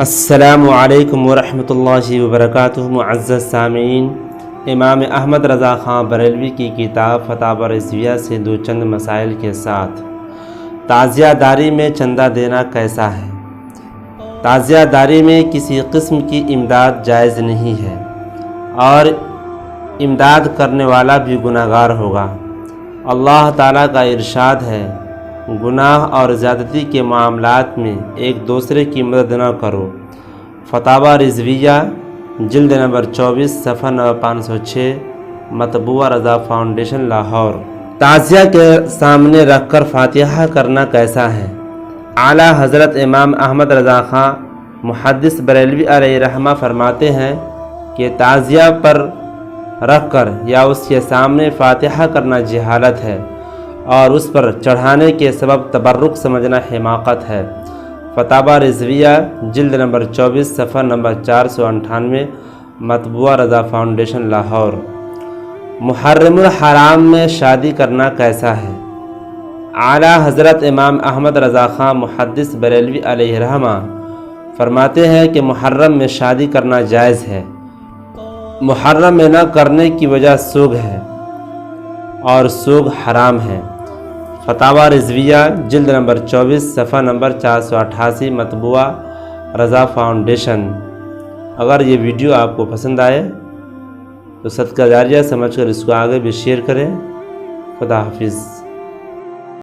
السلام علیکم ورحمۃ اللہ وبرکاتہ۔ معزز سامعین، امام احمد رضا خان بریلوی کی کتاب فتاوی رضویہ سے دو چند مسائل کے ساتھ تعزیہ داری میں چندہ دینا کیسا ہے؟ تعزیہ داری میں کسی قسم کی امداد جائز نہیں ہے اور امداد کرنے والا بھی گناہ گار ہوگا۔ اللہ تعالیٰ کا ارشاد ہے، گناہ اور زیادتی کے معاملات میں ایک دوسرے کی مدد نہ کرو۔ فتاوی رضویہ جلد نمبر 24 صفحہ نمبر 506، مطبوعہ رضا فاؤنڈیشن لاہور۔ تعزیہ کے سامنے رکھ کر فاتحہ کرنا کیسا ہے؟ اعلیٰ حضرت امام احمد رضا خان محدث بریلوی علیہ رحمہ فرماتے ہیں کہ تعزیہ پر رکھ کر یا اس کے سامنے فاتحہ کرنا جہالت ہے اور اس پر چڑھانے کے سبب تبرک سمجھنا حماقت ہے۔ فتاوی رضویہ جلد نمبر 24 صفحہ نمبر 498، مطبوعہ رضا فاؤنڈیشن لاہور۔ محرم الحرام میں شادی کرنا کیسا ہے؟ اعلیٰ حضرت امام احمد رضا خان محدث بریلوی علیہ رحمہ فرماتے ہیں کہ محرم میں شادی کرنا جائز ہے۔ محرم میں نہ کرنے کی وجہ سوگ ہے اور سوگ حرام ہے۔ فتاوی رضویہ جلد نمبر 24 صفحہ نمبر 488، مطبوعہ رضا فاؤنڈیشن۔ اگر یہ ویڈیو آپ کو پسند آئے تو صدقہ جاریہ سمجھ کر اس کو آگے بھی شیئر کریں۔ خدا حافظ۔